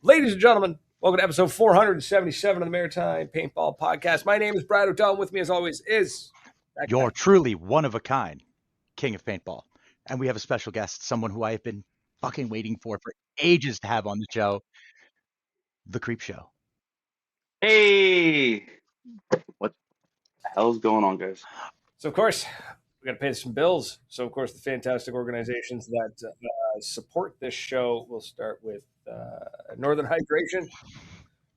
Ladies and gentlemen, welcome to episode 477 of the Maritime Paintball Podcast. My name is Brad O'Donnell. With me, as always, is that You're guy. truly one of a kind, king of paintball. And we have a special guest, someone who I have been fucking waiting for ages to have on the show, the Creepshow. Hey, what the hell's going on, guys? So, of course, we got to pay some bills. So, of course, the fantastic organizations that support this show will start with Northern Hydration,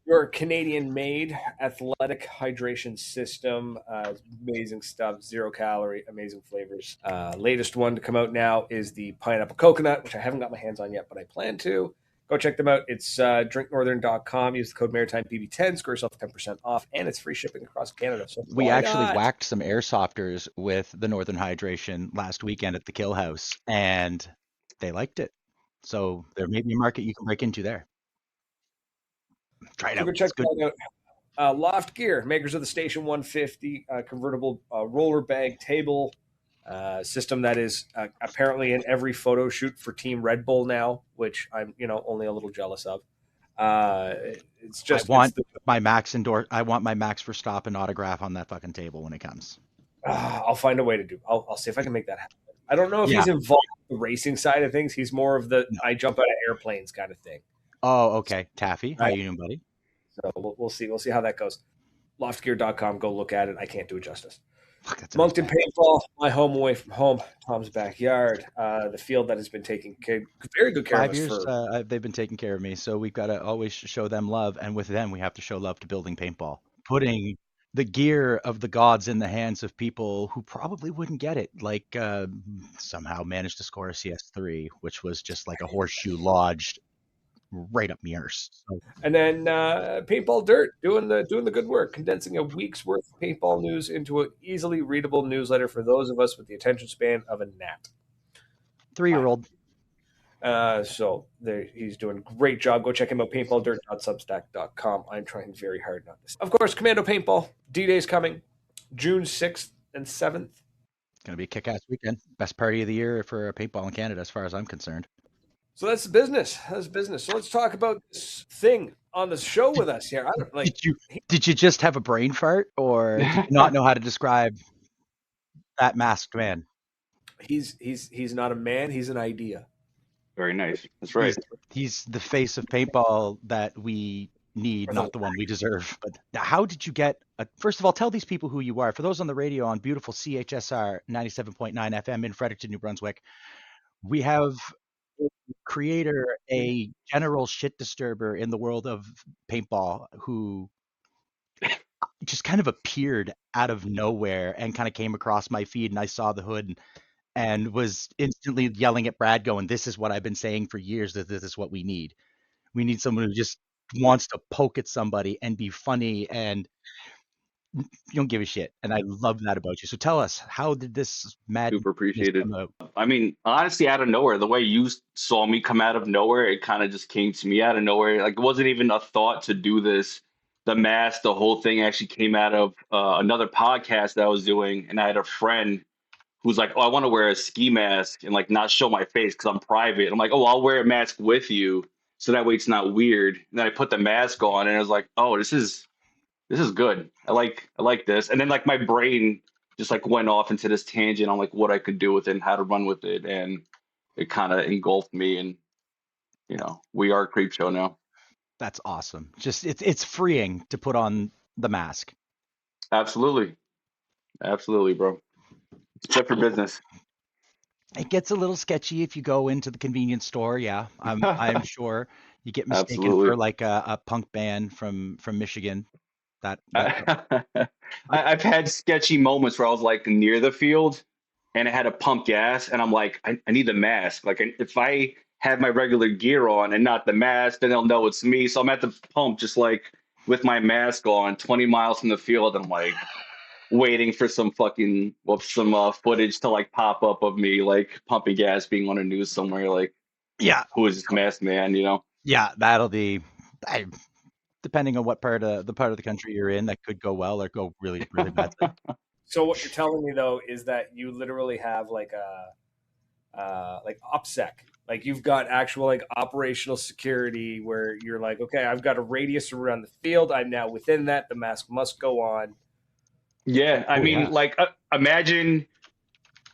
your Canadian-made athletic hydration system. Amazing stuff, 0 calorie, amazing flavors. Latest one to come out now is the pineapple coconut, which I haven't got my hands on yet, but I plan to. Go check them out. It's drinknorthern.com. Use the code MaritimePB10. Score yourself 10% off, and it's free shipping across Canada. So we actually whacked some airsofters with the Northern Hydration last weekend at the Kill House, and they liked it. So there may be a market you can break into there. Try it out. Go check that out. Loft Gear, makers of the Station 150 convertible roller bag table system that is apparently in every photo shoot for Team Red Bull now, which I'm only a little jealous of. It's just I want my Max Verstappen autograph on that fucking table when it comes. I'll find a way to do. I'll see if I can make that happen. I don't know if he's involved in the racing side of things. He's more of the I jump out of airplanes kind of thing. Oh, okay. Taffy, how you doing, buddy? So we'll see. We'll see how that goes. Loftgear.com. Go look at it. I can't do it justice. Moncton Paintball, my home away from home, Tom's backyard, the field that has been taking very good care of us. 5 years, they've been taking care of me, so we've got to always show them love, and with them, we have to show love to building paintball. Putting the gear of the gods in the hands of people who probably wouldn't get it, like somehow managed to score a CS3, which was just like a horseshoe lodged right up my ears. So. And then Paintball Dirt doing the good work, condensing a week's worth of paintball news into an easily readable newsletter for those of us with the attention span of a gnat. 3-year-old. So he's doing a great job. Go check him out, paintballdirt.substack.com. I'm trying very hard not to. Of course, Commando Paintball, D-Day's coming, June 6th and 7th. It's going to be a kick-ass weekend. Best party of the year for paintball in Canada, as far as I'm concerned. So that's the business. That's business. So let's talk about this thing on the show with us here. Did you just have a brain fart, or did you not know how to describe that masked man? He's not a man. He's an idea. Very nice. That's right. He's the face of paintball that we need, not the one we deserve. But how did you get? First of all, tell these people who you are. For those on the radio on beautiful CHSR 97.9 FM in Fredericton, New Brunswick, we have creator, a general shit disturber in the world of paintball who just kind of appeared out of nowhere and kind of came across my feed, and I saw the hood and was instantly yelling at Brad going, "This is what I've been saying for years, that this is what we need. We need someone who just wants to poke at somebody and be funny, and you don't give a shit." And I love that about you. So tell us, how did this madness Super appreciated. come out? I mean, honestly, out of nowhere, the way you saw me come out of nowhere, it kind of just came to me out of nowhere. Like, it wasn't even a thought to do this. The mask, the whole thing actually came out of another podcast that I was doing, and I had a friend who's like, "Oh, I want to wear a ski mask and like not show my face because I'm private." I'm like, "Oh, I'll wear a mask with you, so that way it's not weird." And then I put the mask on, and I was like, "Oh, this is good. I like this." And then like my brain just like went off into this tangent on like what I could do with it and how to run with it, and it kind of engulfed me. And we are Creepshow now. That's awesome. Just it's freeing to put on the mask. Absolutely, bro. Except for business. It gets a little sketchy if you go into the convenience store. Yeah, I'm sure you get mistaken for like a punk band from Michigan. I've had sketchy moments where I was like near the field and I had to pump gas, and I'm like, I need the mask. Like, if I have my regular gear on and not the mask, then they'll know it's me. So I'm at the pump just like with my mask on 20 miles from the field. And I'm like waiting for some footage to like pop up of me like pumping gas, being on the news somewhere. Like, yeah, who is this masked man? Yeah, that'll be. Depending on what part of the country you're in, that could go well or go really, really bad. So what you're telling me though is that you literally have like a like OPSEC Like you've got actual like operational security where you're like, okay, I've got a radius around the field. I'm now within that. The mask must go on. Yeah, I Oh mean, yeah. like imagine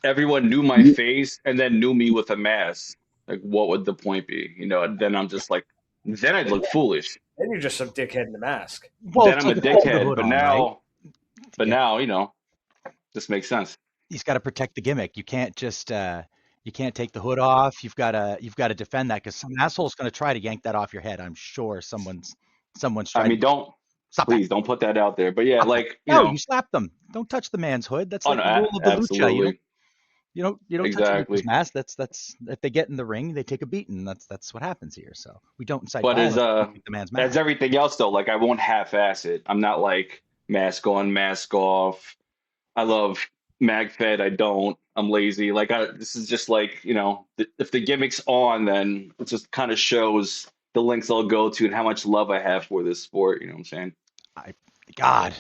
everyone knew my face and then knew me with a mask. Like, what would the point be? Then I'm just like, then I'd look foolish. Then you're just some dickhead in the mask. Well, Then it's I'm a like if you have the dickhead. hood But on, right? now, but Yeah, now, this makes sense. he's got to protect the gimmick. You can't just you can't take the hood off. You've got to defend that because some asshole's going to try to yank that off your head. I'm sure someone's I tried to mean, stop that. please don't put that out there. But yeah, Stop that. like, No, you slap them. Don't touch the man's hood. That's oh like no, the rule of the lucha. absolutely, You don't touch a lucha's exactly. mask. That's if they get in the ring, they take a beating. That's what happens here. So we don't incite But violence. We take the man's as mask. everything else though, like I won't half-ass it. I'm not like mask on, mask off. I love MagFed. I don't. I'm lazy. Like this is just like if the gimmick's on, then it just kind of shows the links I'll go to and how much love I have for this sport. You know what I'm saying? I God,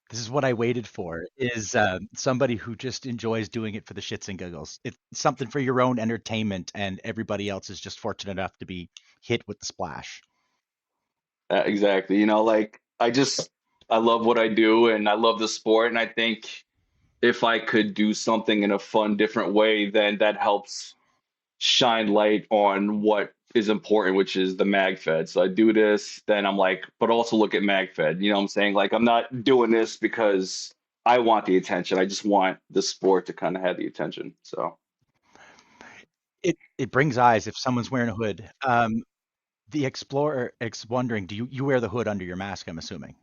this is what I waited for. Is somebody who just enjoys doing it for the shits and giggles. It's something for your own entertainment, and everybody else is just fortunate enough to be hit with the splash. Exactly. Like I love what I do and I love the sport, and I think if I could do something in a fun, different way, then that helps shine light on what is important, which is the MagFed. So I do this, then I'm like, but also look at MagFed. You know what I'm saying? Like I'm not doing this because I want the attention. I just want the sport to kind of have the attention. So It brings eyes if someone's wearing a hood. The Explorer is wondering, do you wear the hood under your mask? I'm assuming,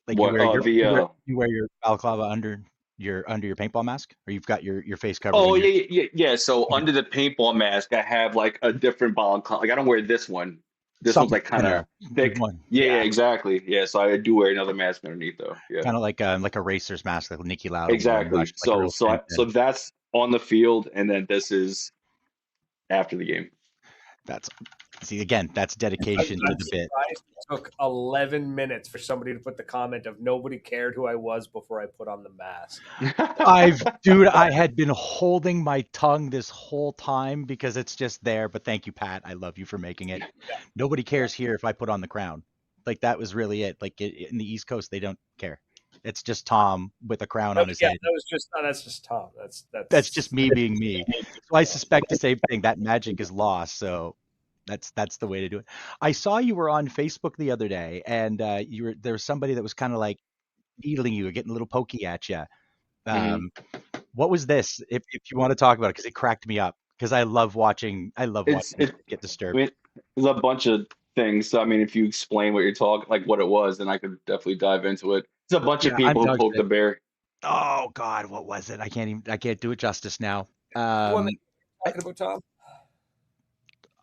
like what you wear your balaclava under your paintball mask, or you've got your face covered oh when you're. yeah. So Okay. under the paintball mask, I have like a different ball. Like I don't wear this one. This one's Something like kind thinner. of There's thick. one, Yeah, yeah, exactly. Yeah, so I do wear another mask underneath though. Yeah. kind of like a racer's mask, like Nicky Lauda wore in Exactly. Rush, like a real thin. So that's on the field, and then this is after the game. That's see again. That's dedication to I'm the bit. surprised it took 11 minutes for somebody to put the comment of nobody cared who I was before I put on the mask. Dude, I had been holding my tongue this whole time because it's just there. But thank you, Pat. I love you for making it. Nobody cares here if I put on the crown. Like that was really it. Like in the East Coast, they don't care. It's just Tom with a crown on his Yeah, head. that's just Tom. That's just me being me. So I suspect the same thing. That magic is lost. So that's the way to do it. I saw you were on Facebook the other day, and there was somebody that was kind of like needling you, getting a little pokey at you. Mhm. What was this? If you want to talk about it, because it cracked me up. Because I love watching. I love It's watching it. it get I disturbed. mean, there's a bunch of things. So I mean, if you explain what you're talking, like what it was, then I could definitely dive into it. It's a bunch of Yeah, I'm people who dog poked the shit. bear. Oh God, what was it? I can't do it justice now. The one that I, you're talking about,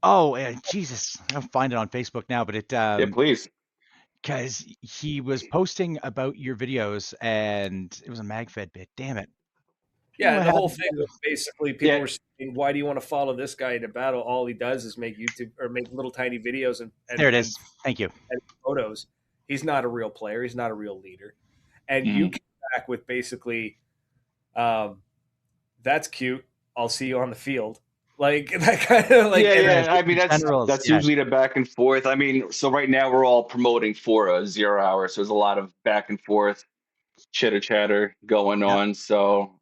Tom. Jesus, I'll find it on Facebook now. But it Yeah, please. because he was posting about your videos, and it was a MagFed bit. Damn it! You know Yeah, what the whole happened? thing was basically Yeah, people were saying, "Why do you want to follow this guy into battle? All he does is make YouTube or make little tiny videos and There it is. Thank you. photos. He's not a real player. He's not a real leader." And you Mhm. came back with basically, um, "That's cute. I'll see you on the field." Like that kind of like, and Yeah. I The mean, generals, that's yeah. usually the back and forth. I mean, so right now we're all promoting for a 0 hour, so there's a lot of back and forth chitter chatter going Yep. on. So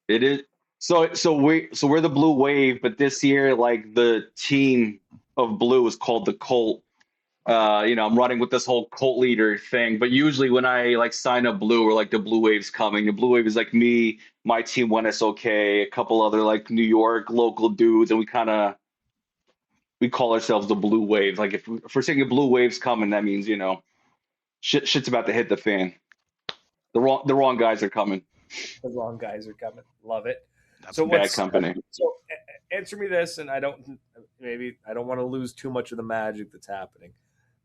it is. So we're the Blue Wave, but this year, like the team of Blue is called the Colt. I'm running with this whole cult leader thing. But usually when I like sign up Blue or like the Blue Wave's coming, the Blue Wave is like me, my team when it's okay, a couple other like New York local dudes, and we call ourselves the Blue Wave. Like if we're saying a Blue Wave's coming, that means shit's about to hit the fan. The wrong guys are coming. the wrong guys are coming. Love it. That's So Bad what's company. so answer me this, and I don't want to lose too much of the magic that's happening.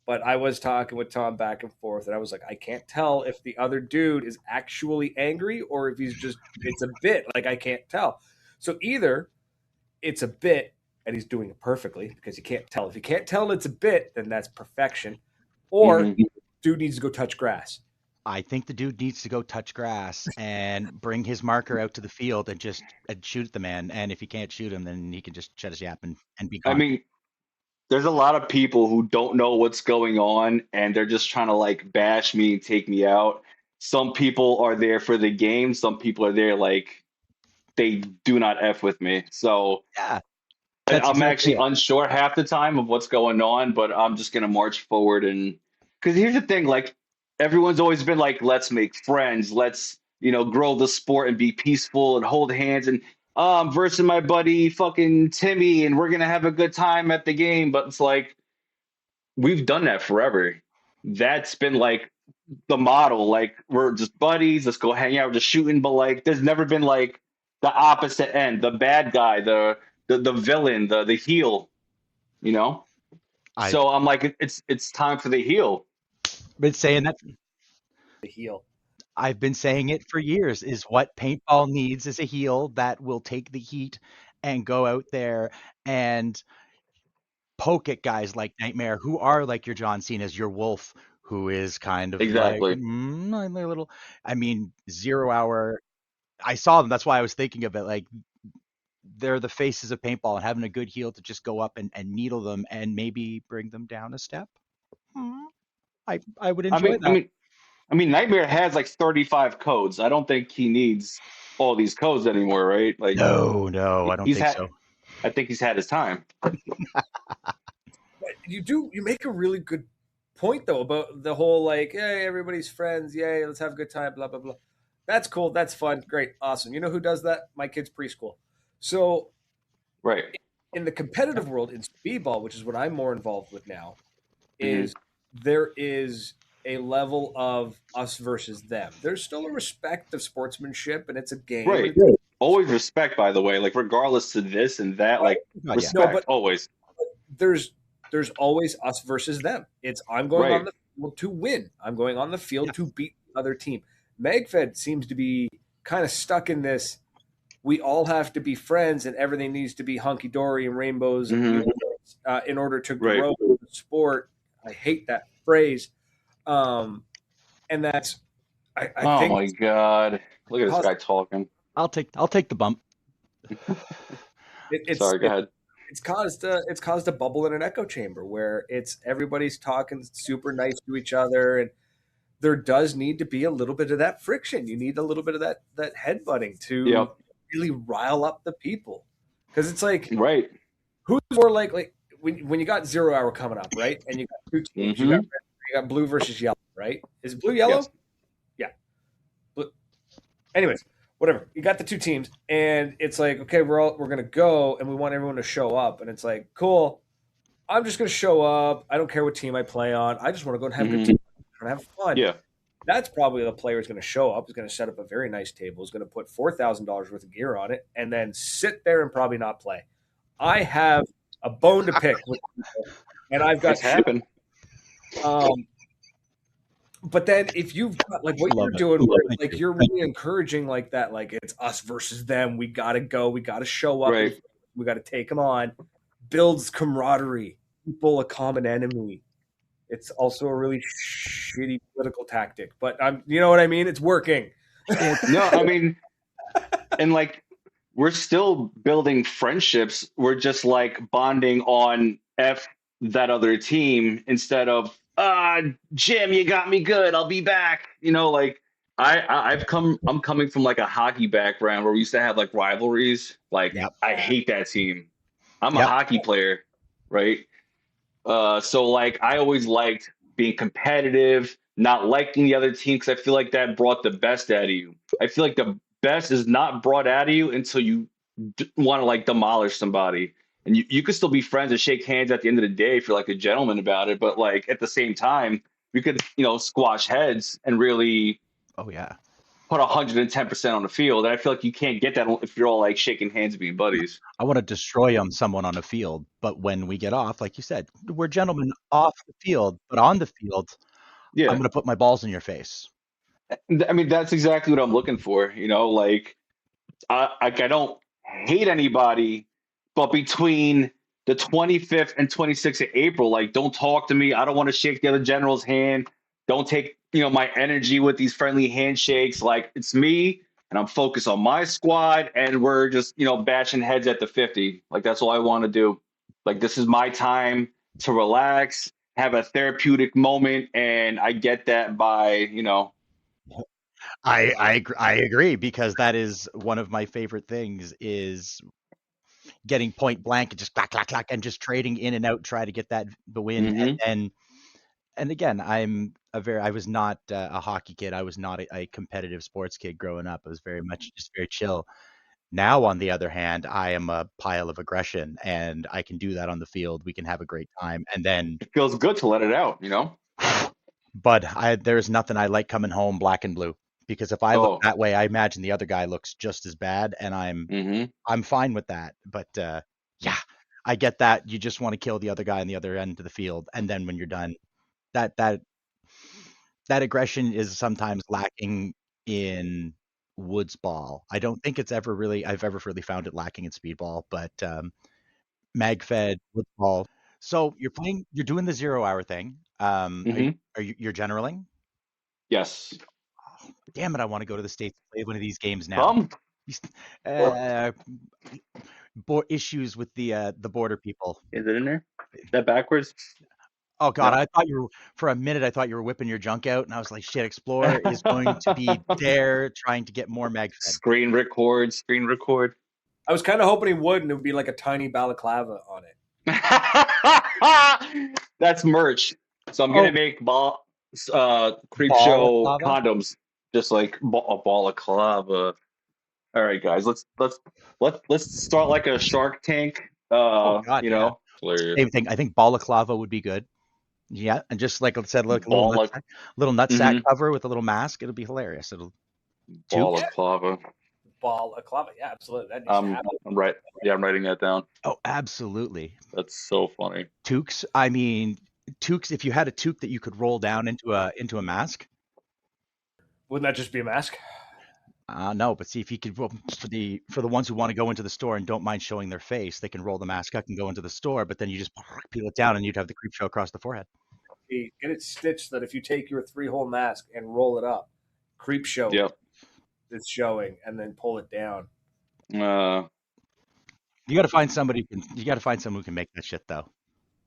But I was talking with Tom back and forth, and I was like, I can't tell if the other dude is actually angry or if he's just it's a bit. Like I can't tell. So either it's a bit and he's doing it perfectly because you can't tell. If you can't tell it's a bit, then that's perfection. Or Hmm. dude needs to go touch grass. I think the dude needs to go touch grass and bring his marker out to the field and just shoot the man. And if he can't shoot him, then he can just shut his yap and be I gone. mean, there's a lot of people who don't know what's going on and they're just trying to like bash me and take me out. Some people are there for the game. Some people are there like they do not F with me. So Yeah, that's I'm exactly actually it. unsure half the time of what's going on, but I'm just gonna march forward. And because here's the thing, like everyone's always been like, let's make friends, let's grow the sport and be peaceful and hold hands and I'm versing my buddy fucking Timmy and we're gonna have a good time at the game. But it's like we've done that forever. That's been like the model. Like we're just buddies, let's go hang out, we're just shooting. But like there's never been like the opposite end, the bad guy, the villain, the heel, you know? I've So I'm like, it's time for the heel. been saying that. The heel. I've been saying it for years. Is what paintball needs is a heel that will take the heat and go out there and poke at guys like Nightmare, who are like your John Cena's, your Wolf, who is kind of like Exactly. I'm a little. I mean, 0 Hour. I saw them. That's why I was thinking of it. Like they're the faces of paintball, and having a good heel to just go up and needle them and maybe bring them down a step. Hmm, I would I enjoy mean, I that. mean, I mean, Nightmare has like 35 codes. I don't think he needs all these codes anymore, right? Like No, I don't he's think had. so. I think he's had his time. But you make a really good point though about the whole like, hey, everybody's friends, yay, let's have a good time, blah blah blah. That's cool, that's fun, great, awesome. You know who does that? My kid's preschool. So Right. in the competitive world in speedball, which is what I'm more involved with now, Hmm. is there is a level of us versus them. There's still a respect of sportsmanship and it's a game Right. and it's Always respect, by the way. Like regardless to this and that, right. like God, yeah. No, respect but always. there's there's always us versus them. It's I'm going on Right. the field to win. I'm going on the field to Yes. beat the other team. Megfed seems to be kind of stuck in this. We all have to be friends, and everything needs to be hunky dory and rainbows and Hmm. unicorns in order to Right. grow the sport. I hate that phrase, and that's I Oh think my God. Look at this caused, guy talking. I'll take the bump. it, it's Sorry, go ahead. it's caused a bubble in an echo chamber where it's everybody's talking super nice to each other and there does need to be a little bit of that friction. You need a little bit of that headbutting to Yep. really rile up the people. Because it's like, Right. who's more likely when you got 0 Hour coming up, right? And you got two teams. Hmm. You got blue versus yellow, right? Is blue Yes. yellow? Yeah. Blue. Anyways, whatever. You got the two teams, and it's like, okay, we're gonna go, and we want everyone to show up, and it's like, cool. I'm just gonna show up. I don't care what team I play on. I just want to go and have a good Hmm. time and have fun. Yeah. That's probably the player is going to show up, is going to set up a very nice table, is going to put $4,000 worth of gear on it, and then sit there and probably not play. I have a bone to pick with people, and I've got It's happened. um, but then if you've got like what Love you're it. doing, where Thank like you. you're really encouraging like that, like it's us versus them. We got to go. We got to show up. Right. And we got to take them on. Builds camaraderie. People a common enemy. It's also a really shitty political tactic, but you know what I mean? It's working. No, I mean, and like we're still building friendships. We're just like bonding on F that other team instead of Jim, you got me good. I'll be back. Like I'm coming from like a hockey background where we used to have like rivalries. Like Yep. I hate that team. I'm a Yep. hockey player, right? So like I always liked being competitive, not liking the other team because I feel like that brought the best out of you. I feel like the best is not brought out of you until you want to like demolish somebody. And you could still be friends and shake hands at the end of the day if you're like a gentleman about it. But like at the same time, we could, squash heads and really Oh yeah. put 110% on the field. And I feel like you can't get that if you're all like shaking hands and being buddies. I want to destroy someone on a field, but when we get off, like you said, we're gentlemen off the field, but on the field, I'm Yeah. going to put my balls in your face. I mean, that's exactly what I'm looking for. Like I don't hate anybody, but between the 25th and 26th of April, like don't talk to me. I don't want to shake the other general's hand. Don't take my energy with these friendly handshakes. Like it's me and I'm focused on my squad and we're just, bashing heads at the 50. Like that's all I want to do. Like this is my time to relax, have a therapeutic moment. And I get that by, I agree, because that is one of my favorite things, is getting point blank and just clack clack clack and just trading in and out, try to get the win. hmm And again, I was not a hockey kid. I was not a competitive sports kid growing up. I was very much just very chill. Now, on the other hand, I am a pile of aggression, and I can do that on the field. We can have a great time, and then, it feels good to let it out. but there's nothing I like coming home black and blue, because if I look Oh, that way, I imagine the other guy looks just as bad, and hmm I'm fine with that. But yeah, I get that you just want to kill the other guy on the other end of the field, and then when you're done, that that that aggression is sometimes lacking in woods ball. I don't think I've ever really found it lacking in speedball, but mag fed woods ball. So you're doing the 0 hour thing. hmm You're generaling? Yes. Oh, damn it! I want to go to the States to play one of these games now. Come. These, Or uh, issues with the border people. is it in there? Is that backwards? Oh God, No. for a minute I thought you were whipping your junk out, and I was like, shit, Explorer is going to be there trying to get more mag fed. Screen record. Screen record. I was kind of hoping he would, and it would be like a tiny balaclava on it. That's merch. So I'm gonna Oh, make ball of Creepshow lava. condoms, just like a ball of lava. All right, guys, let's start like a Shark Tank. Oh God, yeah. Hilarious. Same thing. I think balaclava would be good. Yeah, and just like I said, look, a Ball of little nutsack mm-hmm, cover with a little mask. It'll be hilarious. It'll ball Tukes. of Yeah, lava. balaclava. Yeah, absolutely. That needs to happen. I'm right. Yeah, I'm writing that down. Oh, absolutely. That's so funny. Tukes. I mean, Tukes. If you had a toque that you could roll down into a mask. Wouldn't that just be a mask? No, but see if you could for the ones who want to go into the store and don't mind showing their face, they can roll the mask up and go into the store. But then you just peel it down, and you'd have the creep show across the forehead. Get it stitched so that if you take your 3-hole mask and roll it up, Creepshow Yep. is showing, and then pull it down. Uh, You got to find somebody. You got to find someone who can make that shit, though.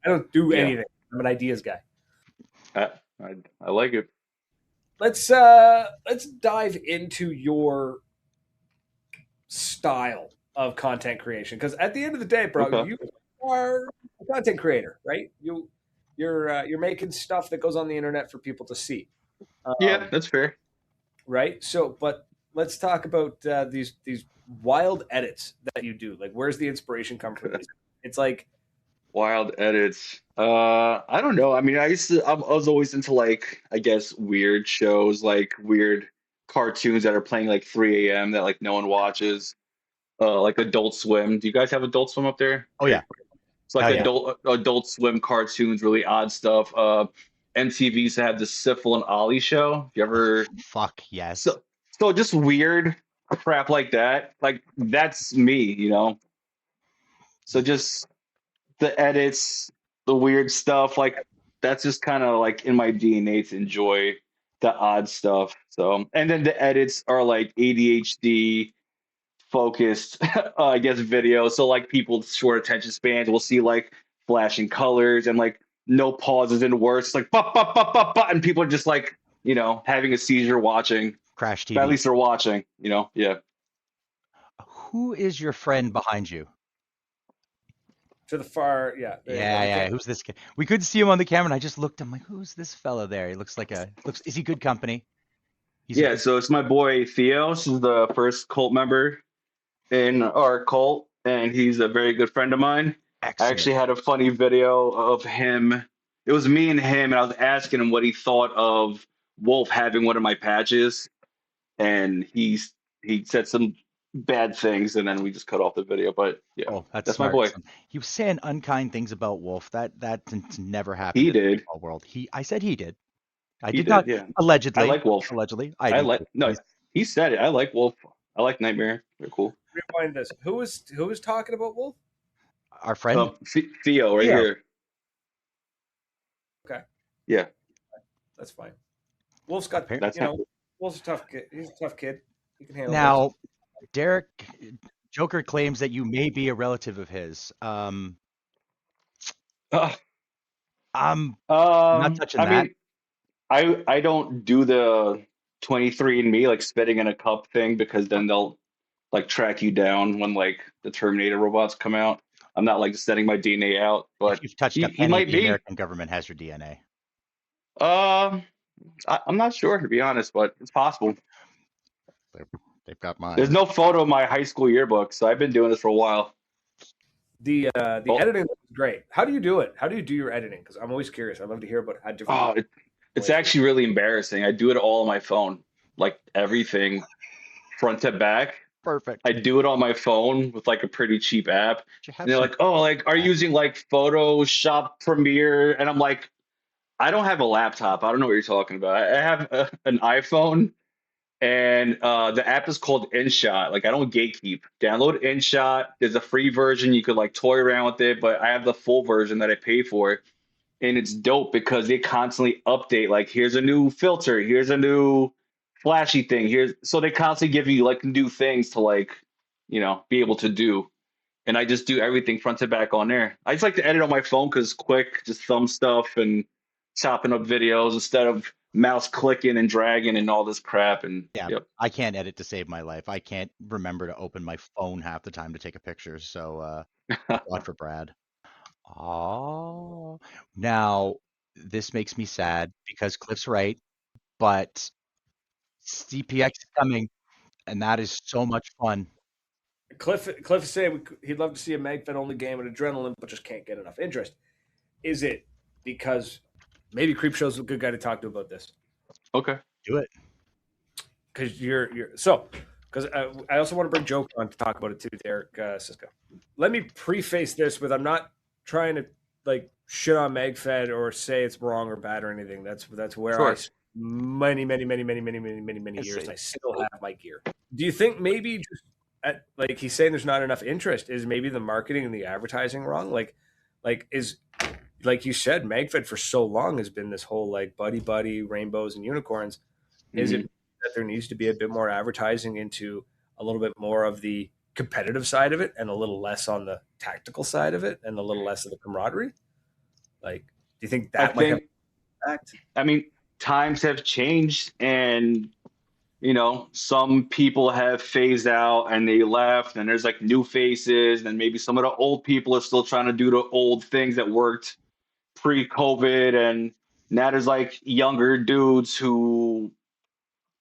I don't do yeah. anything. I'm an ideas guy. I like it. Let's dive into your style of content creation, because at the end of the day, bro, Okay. you are a content creator, right? You're making stuff that goes on the internet for people to see. Yeah, that's fair. Right. So, but let's talk about these wild edits that you do. Like, where's the inspiration come from? It's like Wild edits. I don't know. I mean, I was always into like, I guess, weird shows, like weird cartoons that are playing like 3 a.m. that like no one watches. Like Adult Swim. Do you guys have Adult Swim up there? Oh yeah, It's like hell yeah. Adult Swim cartoons, really odd stuff. MTV used to have the Syphil and Ollie show. If you ever Fuck yes. so just weird crap like that. Like that's me. So just the edits, the weird stuff, like that's just kind of like in my DNA to enjoy the odd stuff. So, and then the edits are like ADHD focused, I guess, video. So, like people with short attention spans will see like flashing colors and like no pauses in words, it's like, and people are just like, having a seizure watching. Crash But at TV. least they're watching. Yeah. Who is your friend behind you? to the far. Yeah, there you go. Yeah, We yeah. can't. Who's this guy? We couldn't see him on the camera, and I just looked. I'm like, who's this fella there? He looks like Is he good company? He's a Yeah. good. So it's my boy Theo. This is the first cult member in our cult, and he's a very good friend of mine. I Excellent. actually had a funny video of him. It was me and him, and I was asking him what he thought of Wolf having one of my patches, and he said some bad things, and then we just cut off the video. But yeah, Oh, that's that's my smart. boy. He was saying unkind things about Wolf. That's never happened He in the did. football world. I said he did. I He did did. not. Yeah. I Allegedly. like Wolf. Allegedly. I I do like too. no. He said it. I like Wolf. I like Nightmare. They're cool. Rewind this. Who is talking about Wolf? Our friend Theo right Theo. here. Okay, Yeah. that's fine. Wolf's got, That's Wolf's a tough kid. He's a tough kid. He can handle things. Now, Derek, Joker claims that you may be a relative of his. I'm not touching I that. mean, I don't do the 23andMe like spitting in a cup thing because then they'll like track you down when like the Terminator robots come out. I'm not like sending my DNA out, If but you've touched a he penny, might the be. American government has your DNA. I'm not sure to be honest, but it's possible. They've got mine. There's no photo of my high school yearbook, so I've been doing this for a while. The Oh, editing is great. How do you do it? How do you do your editing? Because I'm always curious. I'd love to hear about how different. oh, it's actually really embarrassing. I do it all on my phone, like everything front to back. Perfect. I do it on my phone with like a pretty cheap app. You have And they're some- like, oh, like, are you using like Photoshop Premiere? And I'm like, I don't have a laptop. I don't know what you're talking about. I have an iPhone, and the app is called InShot. Like, I don't gatekeep. Download InShot. There's a free version. You could like toy around with it, but I have the full version that I pay for. And it's dope because they constantly update. Like, here's a new filter. Here's a new flashy thing. So they constantly give you like new things to like, be able to do. And I just do everything front to back on there. I just like to edit on my phone because it's quick, just thumb stuff and chopping up videos instead of mouse clicking and dragging and all this crap. And Yeah, yep. I can't edit to save my life. I can't remember to open my phone half the time to take a picture. So, God for Brad. Oh, now this makes me sad because Cliff's right, but CPX is coming, and that is so much fun. Cliff is saying he'd love to see a MagFed only game with adrenaline, but just can't get enough interest. Is it because maybe Creepshow's a good guy to talk to about this? Okay. Do it. Because because I also want to bring Joker on to talk about it too, Derek Sisko. Let me preface this with I'm not trying to like shit on MagFed or say it's wrong or bad or anything. That's where Sure. I many years, and I still have my gear. Do you think maybe just like he's saying there's not enough interest? Is maybe the marketing and the advertising wrong? Like is like you said, MagFed for so long has been this whole like buddy rainbows and unicorns. Is it that there needs to be a bit more advertising into a little bit more of the competitive side of it and a little less on the tactical side of it and a little less of the camaraderie? Like, do you think that might have an impact? I mean, times have changed, and some people have phased out and they left, and there's like new faces, and maybe some of the old people are still trying to do the old things that worked pre-COVID, and now there's like younger dudes who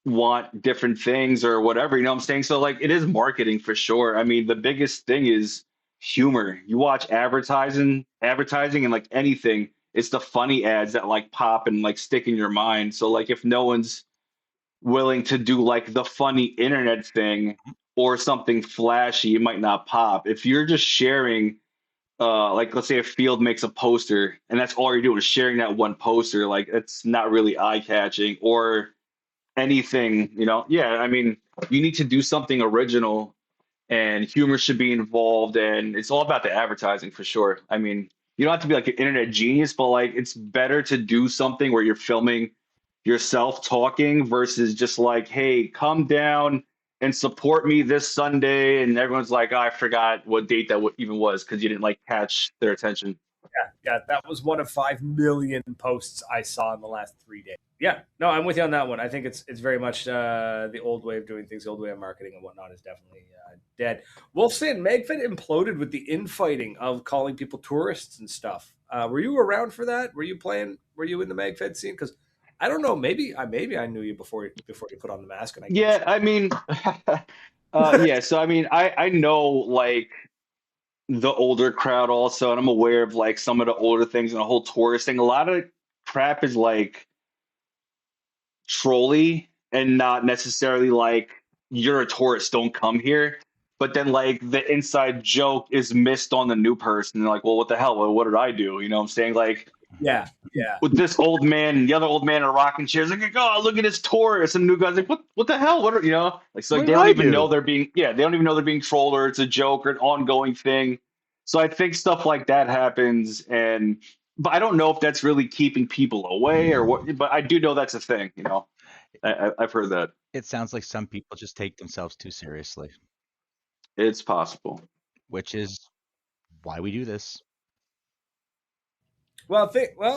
want different things or whatever, you know what I'm saying? So like it is marketing for sure. I mean, the biggest thing is humor. You watch advertising and like anything, it's the funny ads that like pop and like stick in your mind. So like if no one's willing to do like the funny internet thing or something flashy, it might not pop. If you're just sharing like let's say a field makes a poster and that's all you're doing is sharing that one poster, like it's not really eye-catching or anything, yeah, I mean, you need to do something original and humor should be involved, and it's all about the advertising for sure. I mean, you don't have to be like an internet genius, but like it's better to do something where you're filming yourself talking versus just like, hey, come down and support me this Sunday, and everyone's like, oh, I forgot what date that even was because you didn't like catch their attention. Yeah, that was one of 5 million posts I saw in the last 3 days. Yeah, no, I'm with you on that one. I think it's very much the old way of doing things, the old way of marketing and whatnot is definitely dead. Wolf saying MagFed imploded with the infighting of calling people tourists and stuff. Were you around for that? Were you in the MagFed scene? Because I don't know. Maybe I knew you before you put on the mask. And Yeah, I mean, yeah. So I mean, I know like the older crowd also, and I'm aware of like some of the older things and the whole tourist thing. A lot of crap is like trolly and not necessarily like you're a tourist, don't come here. But then like the inside joke is missed on the new person. They're like, well, what the hell? What did I do? You know what I'm saying? Like, yeah. with this old man and the other old man in a rocking chair, like, oh, look at this tourist. And the new guy's like, what the hell? What are, like, so like, they don't even know they're being trolled or it's a joke or an ongoing thing. So I think stuff like that happens, but I don't know if that's really keeping people away or what. But I do know that's a thing. I've heard that. It sounds like some people just take themselves too seriously, It's possible. which is why we do this. Well,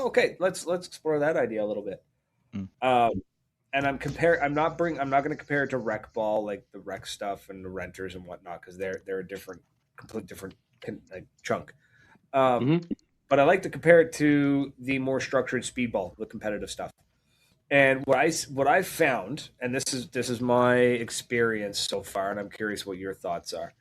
okay. Let's explore that idea a little bit. Mm. And I'm not going to compare it to rec ball, like the rec stuff and the renters and whatnot, because they're a different, complete different like, chunk. Mhm. But I like to compare it to the more structured speedball, the competitive stuff. And what I found, and this is my experience so far, and I'm curious what your thoughts are,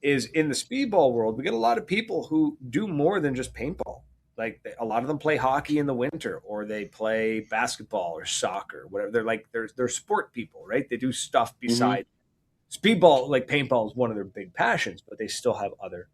is in the speedball world, we get a lot of people who do more than just paintball. Like a lot of them play hockey in the winter, or they play basketball or soccer, whatever. They're sport people, right? They do stuff Mhm. besides speedball. Like paintball is one of their big passions, but they still have other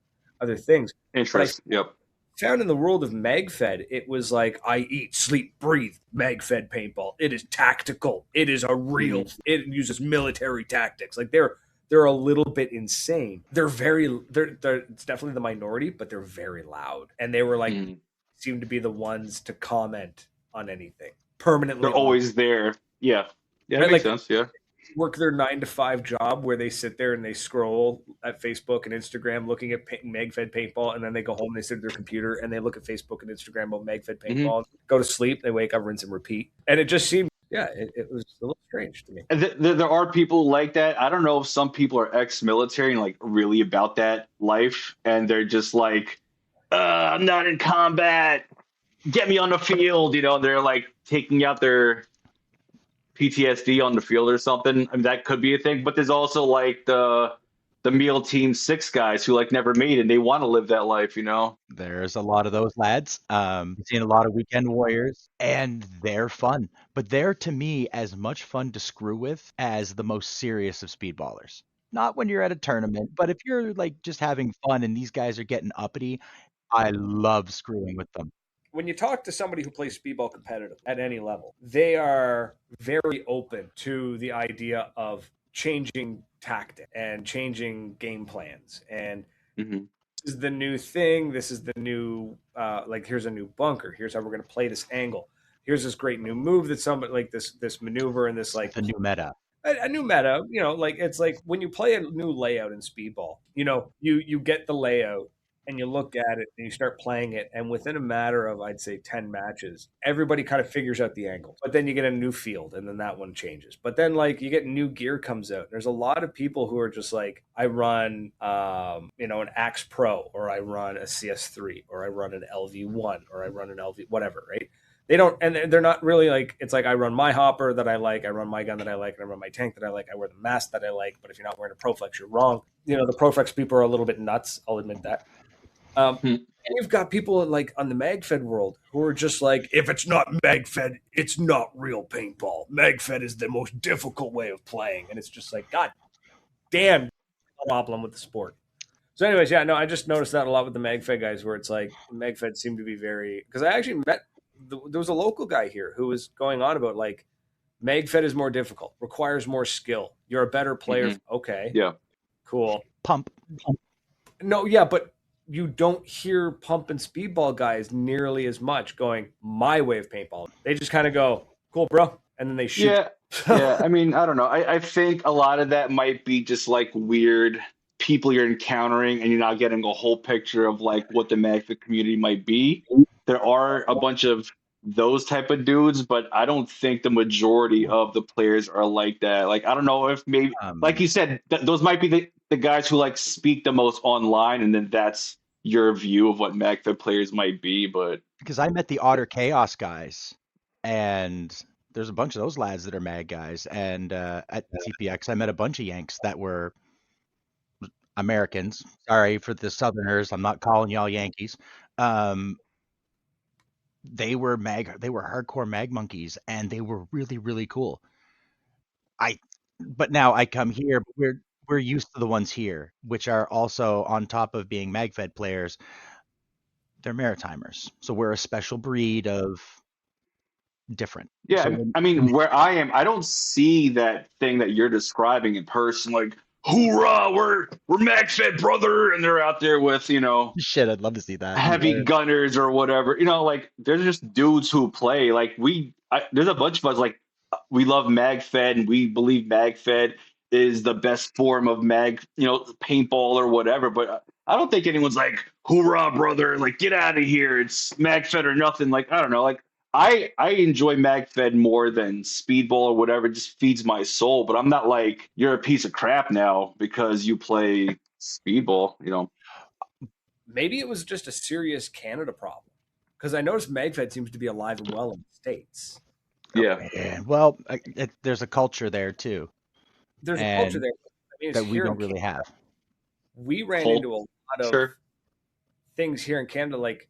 things. But I Interest. Yep. found in the world of MagFed, it was like I eat, sleep, breathe MagFed paintball. It is tactical. It is a real. Mhm. It uses military tactics. Like they're a little bit insane. They're it's definitely the minority, but they're very loud. And they were like Mhm. seem to be the ones to comment on anything permanently They're on, always there. Yeah. Yeah, that right? makes Like sense. Yeah. work their 9 to 5 job where they sit there and they scroll at Facebook and Instagram looking at MagFed paintball, and then they go home, they sit at their computer and they look at Facebook and Instagram about MagFed Mhm. paintball, go to sleep, they wake up, rinse and repeat. And it just seemed, yeah, it was a little strange to me. And there are people like that. I don't know if some people are ex-military and like really about that life, and they're just like, I'm not in combat. Get me on the field. They're like taking out their PTSD on the field or something. I mean, that could be a thing. But there's also like the meal team 6 guys who like never made it. And they want to live that life. There's a lot of those lads. I've seen a lot of weekend warriors, and they're fun. But they're, to me, as much fun to screw with as the most serious of speedballers. Not when you're at a tournament, but if you're like just having fun and these guys are getting uppity, I love screwing with them. When you talk to somebody who plays speedball competitive at any level, they are very open to the idea of changing tactic and changing game plans. And Hmm. this is the new thing. This is the new, like, here's a new bunker. Here's how we're going to play this angle. Here's this great new move that somebody like this maneuver and this like The new meta. a new meta. Like it's like when you play a new layout in speedball, you get the layout and you look at it and you start playing it, and within a matter of, I'd say, 10 matches, everybody kind of figures out the angle. But then you get a new field and then that one changes. But then like you get new gear comes out. There's a lot of people who are just like, I run an Axe Pro, or I run a CS3, or I run an LV1, or I run an LV whatever, right? They don't, and they're not really like, it's like I run my hopper that I like, I run my gun that I like, and I run my tank that I like, I wear the mask that I like. But if you're not wearing a Proflex, you're wrong. The Proflex people are a little bit nuts, I'll admit that. And you've got people like on the MagFed world who are just like, if it's not MagFed, it's not real paintball. MagFed is the most difficult way of playing. And it's just like, God damn problem with the sport. So, anyways, yeah, no, I just noticed that a lot with the MagFed guys, where it's like MagFed seemed to be very, because I actually met there was a local guy here who was going on about like MagFed is more difficult, requires more skill. You're a better player. Hmm. Okay, Yeah. cool. Pump. No, yeah, but you don't hear pump and speedball guys nearly as much going my way of paintball. They just kind of go, cool, bro, and then they shoot. Yeah. Yeah. I mean, I don't know. I think a lot of that might be just like weird people you're encountering and you're not getting a whole picture of like what the Magfit community might be. There are a bunch of those type of dudes, but I don't think the majority of the players are like that. Like, I don't know if maybe, like you said, those might be the guys who like speak the most online, and then that's your view of what Magfit players might be. But because I met the Otter Chaos guys, and there's a bunch of those lads that are mag guys. And at CPX, I met a bunch of Yanks that were Americans. Sorry for the Southerners. I'm not calling y'all Yankees. They were hardcore mag monkeys, and they were really, really cool. But now I come here, but we're used to the ones here, which are also on top of being MagFed players. They're Maritimers, so we're a special breed of different. yeah, So I mean, where I am, I don't see that thing that you're describing in person. Like, hoorah, we're MagFed, brother, and they're out there with shit, I'd love to see that. heavy gunners or whatever. Like they're just dudes who play. Like there's a bunch of us like we love MagFed and we believe MagFed is the best form of paintball or whatever. But I don't think anyone's like, hoorah, brother, like get out of here. It's MagFed or nothing. Like, I don't know. Like I enjoy MagFed more than Speedball or whatever. It just feeds my soul. But I'm not like, you're a piece of crap now because you play Speedball, Maybe it was just a serious Canada problem, because I noticed MagFed seems to be alive and well in the States. Yeah. And well, there's a culture there too, There's a culture and there. I mean, it's that we here in don't really Canada. have. We ran into a lot of Culture. things here in Canada. Like,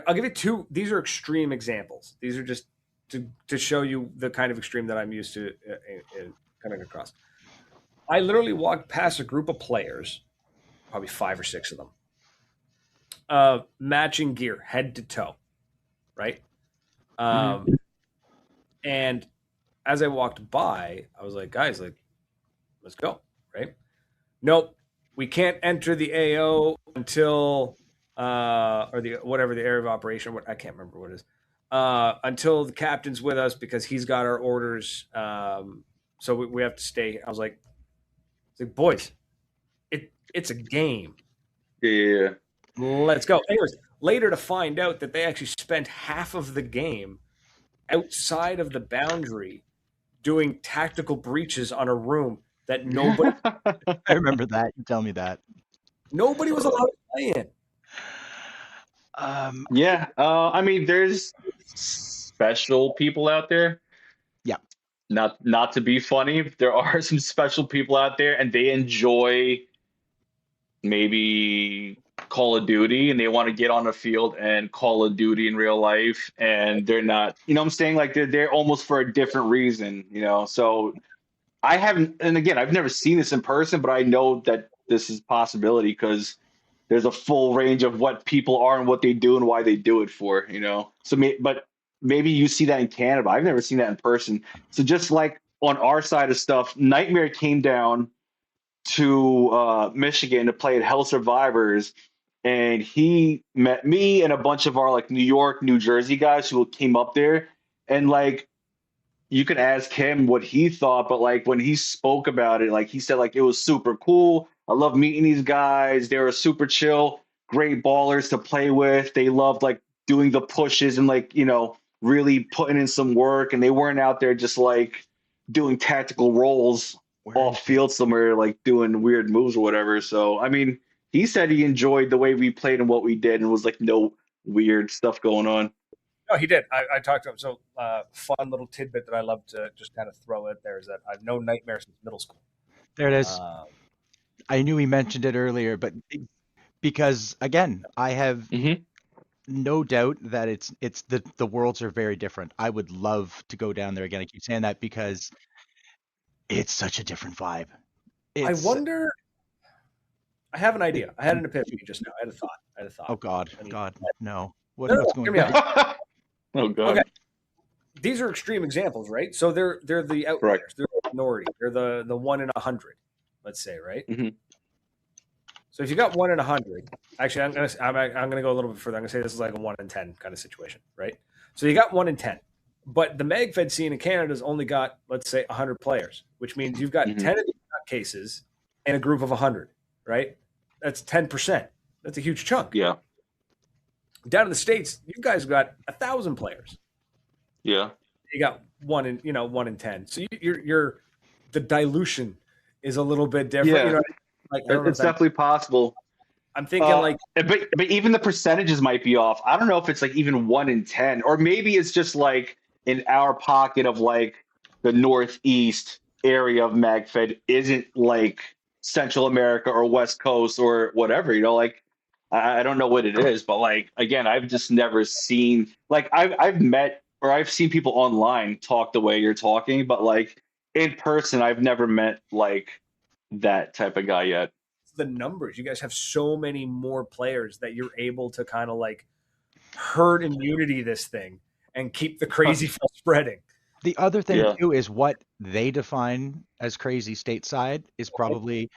I'll give you two. These are extreme examples. These are just to show you the kind of extreme that I'm used to in coming across. I literally walked past a group of players, probably 5 or 6 of them, matching gear, head to toe, right? And as I walked by, I was like, guys, like, let's go, right? Nope, we can't enter the AO until or the whatever the area of operation. What I can't remember what it is. Until the captain's with us because he's got our orders. So we have to stay. I was like, boys, it's a game. Yeah. Let's go. Anyways, later to find out that they actually spent half of the game outside of the boundary doing tactical breaches on a room that nobody I remember that. You tell me that. nobody was allowed to play in. Yeah. I mean, there's special people out there. Yeah. Not to be funny, there are some special people out there, and they enjoy maybe Call of Duty, and they want to get on the field and Call of Duty in real life, and they're not. You know what I'm saying? Like they're there almost for a different reason. So I haven't, and again, I've never seen this in person, but I know that this is a possibility because there's a full range of what people are and what they do and why they do it for. So but maybe you see that in Canada. I've never seen that in person. So just like on our side of stuff, Nightmare came down to Michigan to play at Hell Survivors, and he met me and a bunch of our like New York, New Jersey guys who came up there, and like you can ask him what he thought, but like when he spoke about it, like he said, like it was super cool. I love meeting these guys. They were super chill, great ballers to play with. They loved like doing the pushes and like, really putting in some work. And they weren't out there just like doing tactical rolls off field somewhere, like doing weird moves or whatever. So, I mean, he said he enjoyed the way we played and what we did and was like no weird stuff going on. No, he did. I talked to him. So, fun little tidbit that I love to just kind of throw out there is that I've known Nightmare since middle school. There it is. I knew he mentioned it earlier, but because again, I have no doubt that it's the worlds are very different. I would love to go down there again. I keep saying that because it's such a different vibe. I wonder. I have an idea. I had an epiphany just now. I had a thought. Oh God, no. No, What's going on? Oh God. Okay. These are extreme examples, right? So they're the outliers. Correct. They're the minority. They're the 1 in 100, let's say, right? Mm-hmm. So if you got 1 in 100, actually, I'm gonna go a little bit further. I'm gonna say this is like a 1 in 10 kind of situation, right? So you got 1 in 10, but the MagFed scene in Canada's only got, let's say, 100 players, which means you've got 10 of these cases in a group of 100, right? That's 10%. That's a huge chunk. Yeah. Down in the States, you guys got 1,000 players. Yeah. You got 1 in 10. So you're the dilution is a little bit different. Yeah. It's definitely possible. I'm thinking but even the percentages might be off. I don't know if it's like even 1 in 10, or maybe it's just like in our pocket of like the Northeast area of MagFed isn't like Central America or West Coast or whatever, like I don't know what it is, but like, again, I've just never seen, like I've met or I've seen people online talk the way you're talking, but like in person, I've never met like that type of guy yet. The numbers, you guys have so many more players that you're able to kind of like herd immunity this thing and keep the crazy from spreading. The other thing too is what they define as crazy stateside is probably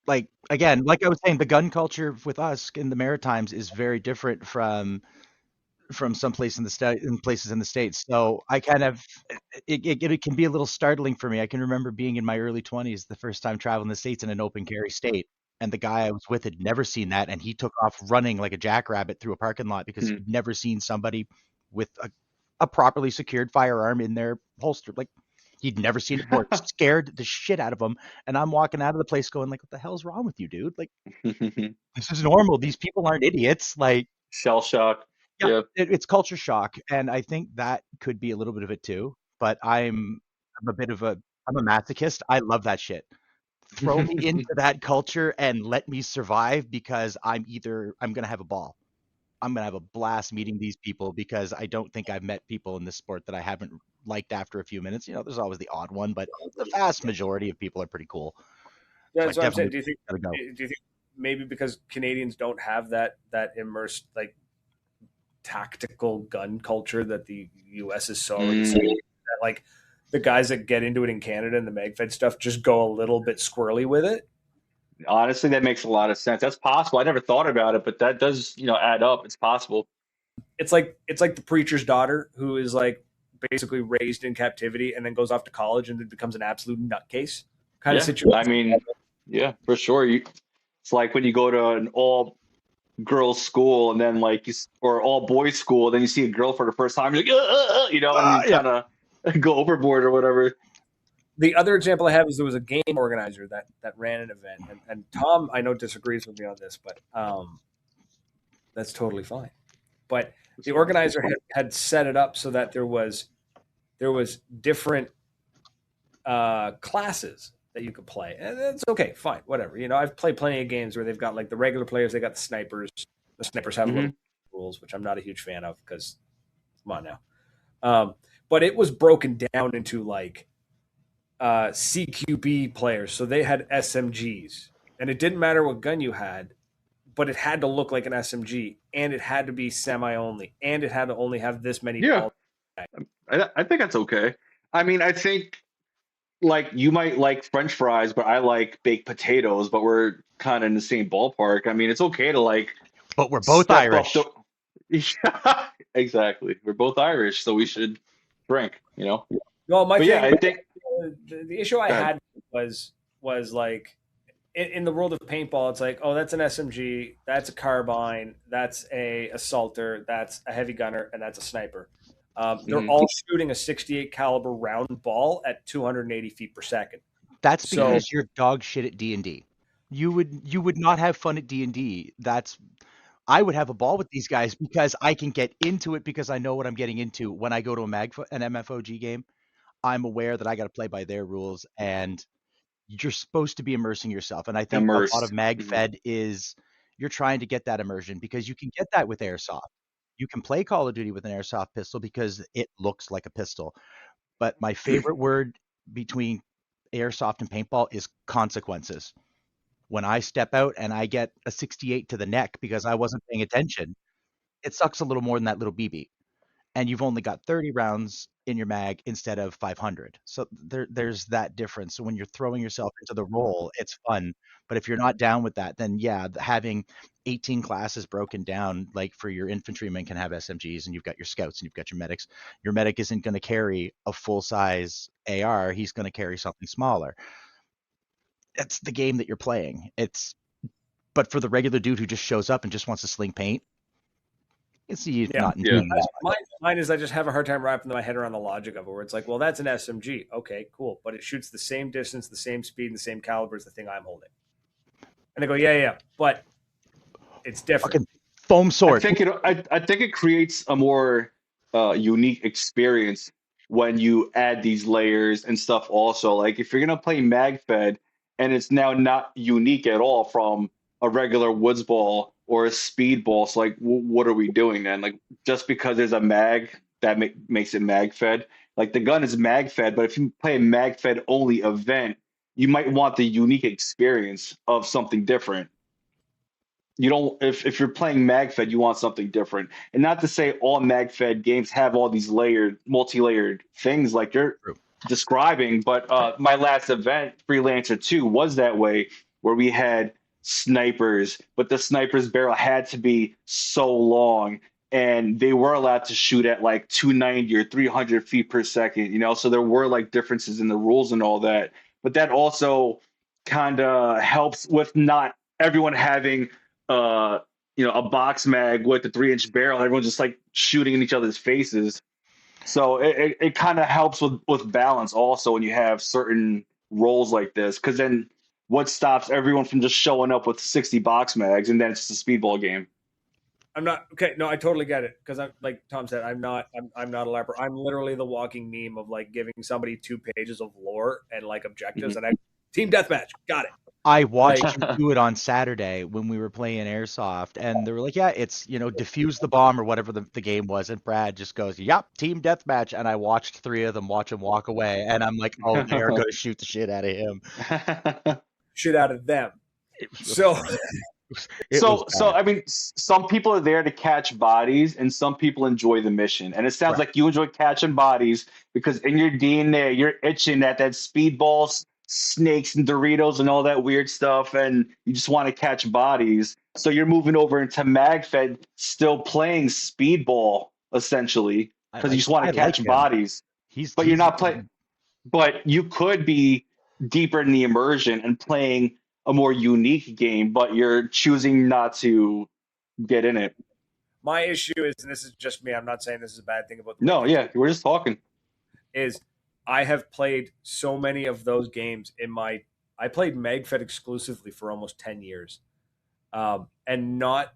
like, again, like I was saying, the gun culture with us in the Maritimes is very different from from someplace in places in the States. So I kind of it can be a little startling for me. I can remember being in my early 20s the first time traveling the States in an open carry state, and the guy I was with had never seen that, and he took off running like a jackrabbit through a parking lot because Hmm. he'd never seen somebody with a properly secured firearm in their holster. Like he'd never seen it before. It scared the shit out of him, and I'm walking out of the place going like, "What the hell's wrong with you, dude? Like this is normal. These people aren't idiots." Like Shell shock. yeah, Yeah. it's culture shock, and I think that could be a little bit of it too. But I'm a masochist. I love that shit. Throw me into that culture and let me survive because I'm gonna have a ball. I'm gonna have a blast meeting these people because I don't think I've met people in this sport that I haven't liked after a few minutes. You know, there's always the odd one, but the vast majority of people are pretty cool. Yeah, So I that's what I'm saying. definitely gotta go. Do you think maybe because Canadians don't have that immersed like tactical gun culture that the U.S. is so Mm. that like the guys that get into it in Canada and the MagFed stuff just go a little bit squirrely with it. Honestly, that makes a lot of sense. That's possible. I never thought about it, but that does, add up. It's possible. It's like the preacher's daughter who is like basically raised in captivity and then goes off to college and then becomes an absolute nutcase kind of Yeah. I situation. mean, yeah, for sure. It's like when you go to an all girls school and then like or all boys school, then you see a girl for the first time, you're like, and you Yeah, kind of go overboard or whatever. The other example I have is there was a game organizer that ran an event, and Tom I know disagrees with me on this, but that's totally fine. But the organizer had set it up so that there was different classes that you could play, and it's okay, fine, whatever. I've played plenty of games where they've got like the regular players, they got the snipers. The snipers have a Hmm. little rules, which I'm not a huge fan of because come on now. But it was broken down into like CQB players, so they had SMGs, and it didn't matter what gun you had, but it had to look like an SMG, and it had to be semi only, and it had to only have this many Yeah, balls. I think that's okay. I mean, I think like you might like French fries, but I like baked potatoes, but we're kind of in the same ballpark. I mean, it's okay to like but we're both step up the. Irish. Yeah, exactly. We're both Irish, so we should drink. Well, my But yeah, thing, I think. the issue I Go ahead. had was like in the world of paintball, it's like, oh, that's an SMG, that's a carbine, that's a assaulter, that's a heavy gunner, and that's a sniper. They're Mhm. all shooting a 68 caliber round ball at 280 feet per second. That's So because you're dog shit at D&D. You would not have fun at D&D. I would have a ball with these guys because I can get into it because I know what I'm getting into. When I go to an MFOG game, I'm aware that I got to play by their rules, and you're supposed to be immersing yourself. And I think a lot of Immersed. Mhm. MagFed is you're trying to get that immersion because you can get that with airsoft. You can play Call of Duty with an airsoft pistol because it looks like a pistol. But my favorite word between airsoft and paintball is consequences. When I step out and I get a 68 to the neck because I wasn't paying attention, it sucks a little more than that little BB. And you've only got 30 rounds in your mag instead of 500. So there's that difference. So when you're throwing yourself into the role, it's fun. But if you're not down with that, then yeah, having 18 classes broken down, like for your infantrymen can have SMGs and you've got your scouts and you've got your medics. Your medic isn't going to carry a full size AR. He's going to carry something smaller. That's the game that you're playing. But for the regular dude who just shows up and just wants to sling paint, it's yeah, not Yeah. intriguing as mine is I just have a hard time wrapping my head around the logic of it. Where it's like, well, that's an SMG, okay, cool, but it shoots the same distance, the same speed, and the same caliber as the thing I'm holding. And they go, yeah, yeah, but it's different. fucking foam I sword. think I think it creates a more unique experience when you add these layers and stuff. Also, like if you're gonna play MagFed and it's now not unique at all from a regular woods ball or a speed ball, so like what are we doing then? Like just because there's a mag that makes it MagFed. Like the gun is MagFed, but if you play a MagFed only event, you might want the unique experience of something different. You don't if you're playing MagFed, you want something different. And not to say all MagFed games have all these layered, multi-layered things like you're describing, but my last event, Freelancer 2, was that way, where we had snipers, but the sniper's barrel had to be so long. and they were allowed to shoot at like 290 or 300 feet per second, so there were like differences in the rules and all that. But that also kind of helps with not everyone having uh a box mag with the 3-inch barrel, everyone's just like shooting in each other's faces. So it kind of helps with balance also when you have certain roles like this, because then what stops everyone from just showing up with 60 box mags and then it's just a speedball game. I'm not okay. No, I totally get it because I'm like Tom said. I'm not. I'm not a leper. I'm literally the walking meme of like giving somebody 2 pages of lore and like objectives, and I team deathmatch. Got it. I watched you do it on Saturday when we were playing Airsoft, and they were like, yeah, it's, defuse the bomb or whatever the game was. And Brad just goes, yep, team deathmatch. And I watched 3 of them watch him walk away. And I'm like, oh, they're going to shoot the shit out of him. Shit out of them. So I mean, some people are there to catch bodies and some people enjoy the mission. And it sounds like you enjoy catching bodies because in your DNA, you're itching at that speedballs, snakes and Doritos and all that weird stuff. And you just want to catch bodies. So you're moving over into MagFed, still playing speedball essentially because you just want to catch bodies. But you're not playing. But you could be deeper in the immersion and playing a more unique game, but you're choosing not to get in it. My issue is, and this is just me, I'm not saying this is a bad thing about we're just talking, is I have played so many of those games I played MagFed exclusively for almost 10 years. And not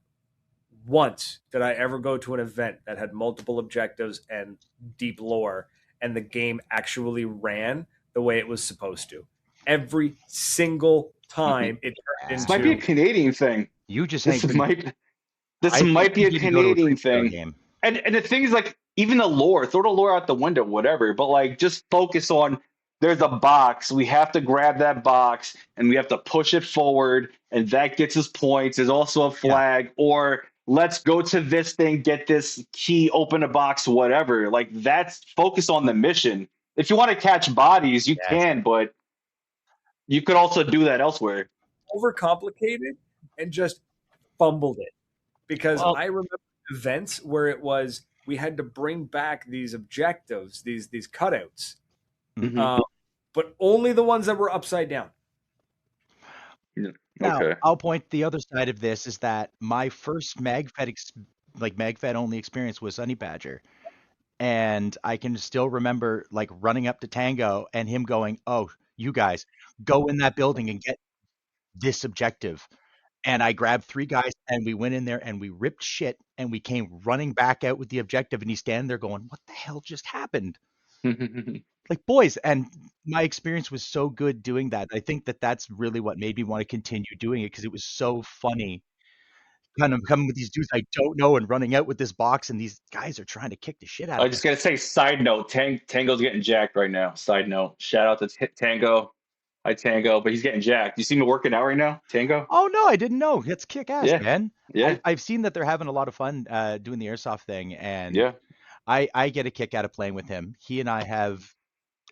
once did I ever go to an event that had multiple objectives and deep lore and the game actually ran the way it was supposed to. Every single time it turned into... This might be a Canadian thing. You just this might be a Canadian thing. Game. And the thing is, like, even the lore, throw the lore out the window, whatever, but like just focus on there's a box. We have to grab that box and we have to push it forward, and that gets us points. There's also a flag, or let's go to this thing, get this key, open a box, whatever. Like, that's focus on the mission. If you want to catch bodies, you can, but you could also do that elsewhere. Overcomplicated and just fumbled it. Because I remember events where it was we had to bring back these objectives, these cutouts, but only the ones that were upside down. Now, I'll point the other side of this is that my first MagFed only experience was Honey Badger. And I can still remember like running up to Tango and him going, oh, you guys go in that building and get this objective. And I grabbed 3 guys and we went in there and we ripped shit and we came running back out with the objective, and he's standing there going, what the hell just happened? Like, boys, and my experience was so good doing that. I think that's really what made me want to continue doing it, because it was so funny kind of coming with these dudes I don't know and running out with this box, and these guys are trying to kick the shit out of me. I just got to say, side note, Tango's getting jacked right now. Side note, shout out to Tango. Hi, Tango, but he's getting jacked. You see me working out right now, Tango? Oh, no, I didn't know. It's kick ass, man. Yeah. I've seen that they're having a lot of fun doing the airsoft thing, and I get a kick out of playing with him. He and I have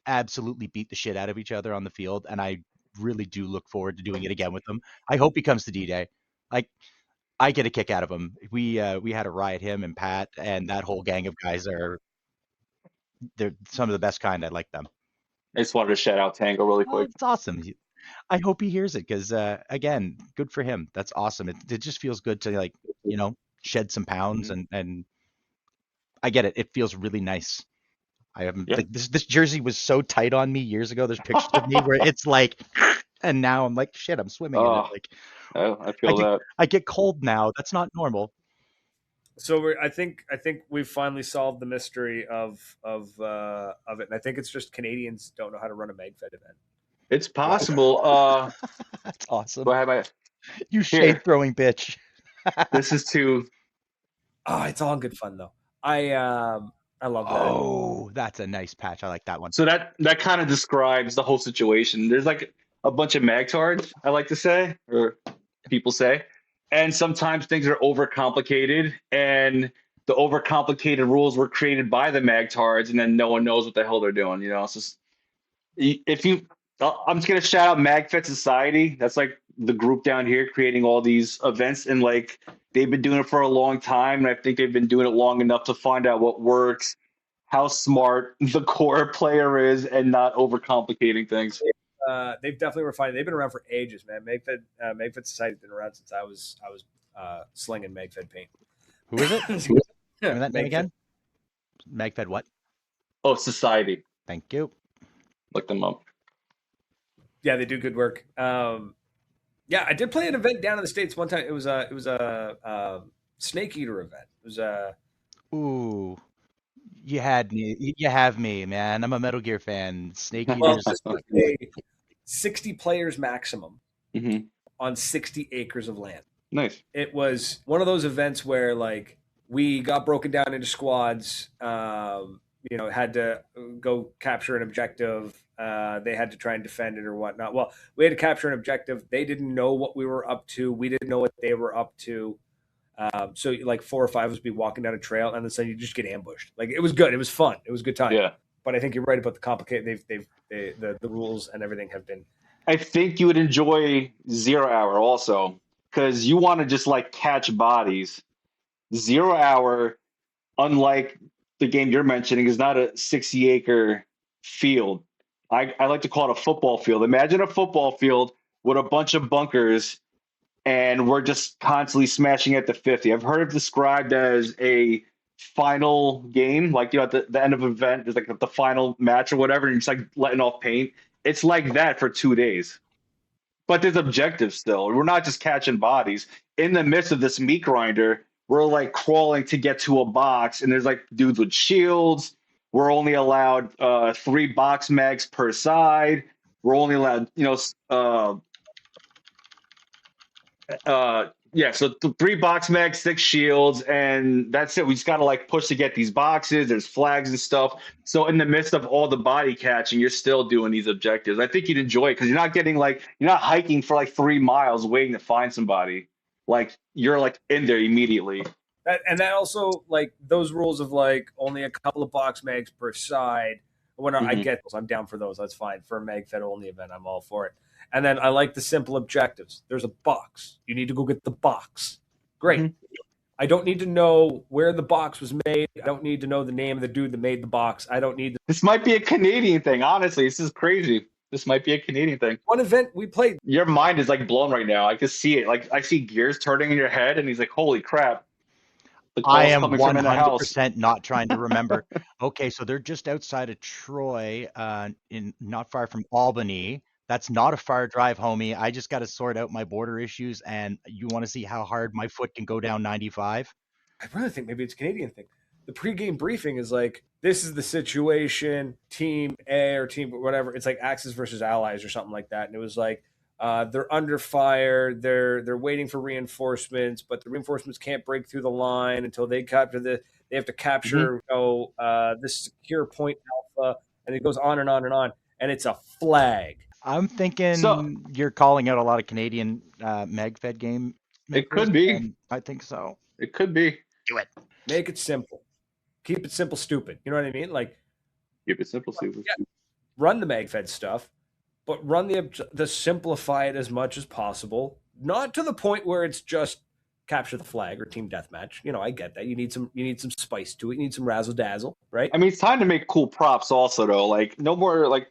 absolutely beat the shit out of each other on the field, and I really do look forward to doing it again with him. I hope he comes to D-Day. Like, I get a kick out of him. We had a riot, him and Pat and that whole gang of guys they're some of the best kind. I like them. I just wanted to shout out Tango really quick. It's awesome. I hope he hears it because, again, good for him. That's awesome. It just feels good to, like, shed some pounds and I get it. It feels really nice. I haven't like this jersey was so tight on me years ago. There's pictures of me where it's like, and now I'm like, shit, I'm swimming in it. Like, I feel that. I get cold now. That's not normal. So I think we've finally solved the mystery of it, and I think it's just Canadians don't know how to run a MagFed event. It's possible. That's awesome. Go ahead, you shade throwing bitch. This is too. Oh, it's all good fun though. I love that. Oh, that's a nice patch. I like that one. So that kind of describes the whole situation. There's like a bunch of magtards, I like to say, or people say. And sometimes things are overcomplicated, and the overcomplicated rules were created by the magtards, and then no one knows what the hell they're doing. It's just, I'm just gonna shout out MagFed Society. That's like the group down here creating all these events, and like they've been doing it for a long time, and I think they've been doing it long enough to find out what works, how smart the core player is, and not overcomplicating things. They've definitely refined. They've been around for ages, man. Megfed Society's been around since I was slinging Megfed paint. Who is it? Yeah, that name again? Megfed what? Oh, Society. Thank you. Look them up. Yeah, they do good work. Yeah, I did play an event down in the States one time. It was a Snake Eater event. It was Ooh, you had me. You have me, man. I'm a Metal Gear fan. Snake well, Eaters. this was a 60 players maximum Mm-hmm. on 60 acres of land. Nice. It was one of those events where like we got broken down into squads. Had to go capture an objective. They had to try and defend it or whatnot. Well, we had to capture an objective. They didn't know what we were up to. We didn't know what they were up to. So like 4 or 5 of us be walking down a trail, and then suddenly you just get ambushed. Like it was good. It was fun. It was a good time. Yeah. But I think you're right about the complicated. The rules and everything have been. I think you would enjoy 0 Hour also, because you want to just like catch bodies. 0 Hour, unlike the game you're mentioning, is not a 60-acre field. I like to call it a football field. Imagine a football field with a bunch of bunkers, and we're just constantly smashing at the 50. I've heard it described as a final game, like at the end of an event, there's like the final match or whatever, and you're just like letting off paint. It's like that for 2 days. But there's objectives still. We're not just catching bodies. In the midst of this meat grinder, we're like crawling to get to a box, and there's like dudes with shields. We're only allowed 3 box mags per side. We're only allowed, so 3 box mags, 6 shields, and that's it. We just gotta like push to get these boxes. There's flags and stuff. So in the midst of all the body catching, you're still doing these objectives. I think you'd enjoy it because you're not hiking for like 3 miles waiting to find somebody. Like you're like in there immediately. That also like those rules of like only a couple of box mags per side. I get those. I'm down for those. That's fine. For a mag fed only event, I'm all for it. And then I like the simple objectives. There's a box. You need to go get the box. Great. Mm-hmm. I don't need to know where the box was made. I don't need to know the name of the dude that made the box. I don't need. This might be a Canadian thing. Honestly, this is crazy. This might be a Canadian thing. One event we played. Your mind is like blown right now. I can see it. Like I see gears turning in your head, and he's like, "Holy crap!" I am 100% not trying to remember. Okay, so they're just outside of Troy, not far from Albany. That's not a far drive, homie. I just got to sort out my border issues, and you want to see how hard my foot can go down 95? I really think maybe it's a Canadian thing. The pregame briefing is like, this is the situation, team A or team whatever. It's like Axis versus Allies or something like that. And it was like, they're under fire. They're waiting for reinforcements, but the reinforcements can't break through the line until they capture they have to capture this secure point alpha, and it goes on and on and on. And it's a flag. I'm thinking you're calling out a lot of Canadian MagFed game. It could be. I think so. It could be. Do it. Make it simple. Keep it simple, stupid. You know what I mean? Like, keep it simple, stupid. Yeah, run the MagFed stuff, but run the simplify it as much as possible. Not to the point where it's just capture the flag or team deathmatch. I get that. You need some spice to it. You need some razzle dazzle, right? I mean, it's time to make cool props also, though. Like no more like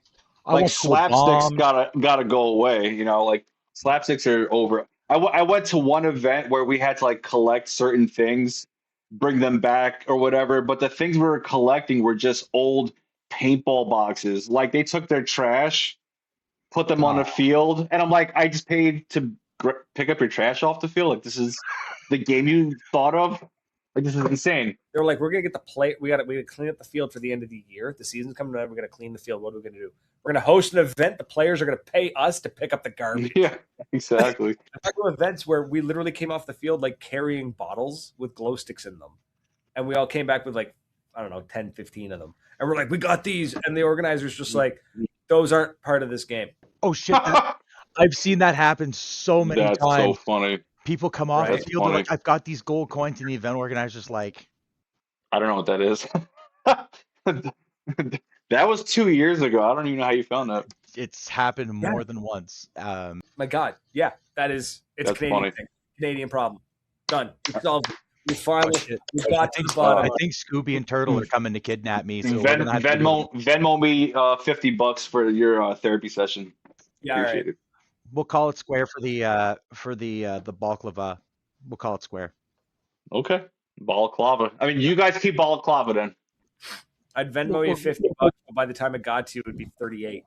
slapsticks gotta go away. Like slapsticks are over. I went to one event where we had to like collect certain things, bring them back or whatever, but the things we were collecting were just old paintball boxes. Like they took their trash, put them on the field, and I'm like, I just paid to pick up your trash off the field. Like this is the game you thought of. Like this is insane. They're like, we're gonna get the play. We gotta clean up the field for the end of the year. The season's coming up. We're gonna clean the field. What are we gonna do? We're gonna host an event. The players are gonna pay us to pick up the garbage. Yeah, exactly. I've been to events where we literally came off the field like carrying bottles with glow sticks in them, and we all came back with like 10, 15 of them, and we're like, we got these, and the organizers just like, those aren't part of this game. Oh shit! I've seen that happen so many times. That's so funny. People come off the field, they're like, I've got these gold coins, and the event organizer's like, I don't know what that is. That was 2 years ago. I don't even know how you found that. It's happened more than once. My God, yeah, It's a That's Canadian funny. thing. Canadian problem. Done. We solved it. We finally shit. we got to the bottom. I think Scooby and Turtle are coming to kidnap me, so we're gonna have to Venmo me $50 for your therapy session. Yeah, all Appreciate right. it. We'll call it square for the balclava. We'll call it square. Okay. Balaclava. I mean, you guys keep balaclava then. I'd Venmo you $50, but by the time it got to you, it would be 38.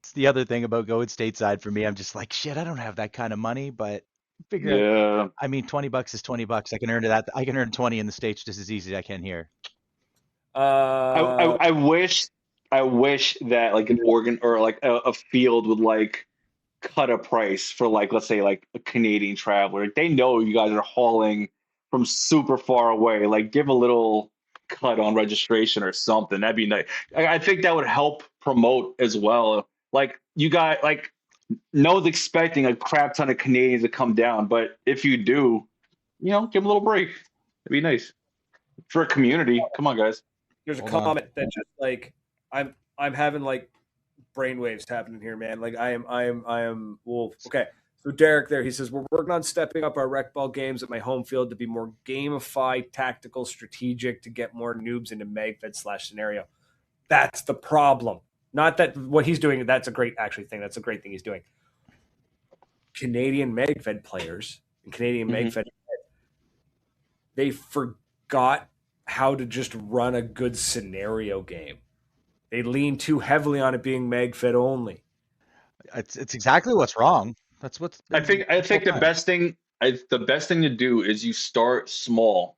It's the other thing about going stateside for me. I'm just like, shit, I don't have that kind of money, but figure out. Yeah. I mean, $20 is $20. I can earn that. I can earn 20 in the States just as easy as I can here. I wish that like an organ or like a field would like cut a price for like, let's say like a Canadian traveler. They know you guys are hauling from super far away. Like give a little cut on registration or something. That'd be nice. I think that would help promote as well. Like you guys, like no one's expecting a crap ton of Canadians to come down, but if you do, give them a little break. It'd be nice for a community. Come on, guys. There's a Hold on. comment that just like I'm having like brainwaves happening here, man. Like I am. Well, okay. So Derek, there he says we're working on stepping up our rec ball games at my home field to be more gamified, tactical, strategic, to get more noobs into Magfed / scenario. That's the problem. Not that what he's doing. That's a great actually thing. That's a great thing he's doing. Canadian Magfed players and Canadian Magfed, they forgot how to just run a good scenario game. They lean too heavily on it being Magfed only. It's exactly what's wrong. That's what's. I think the best thing to do is you start small.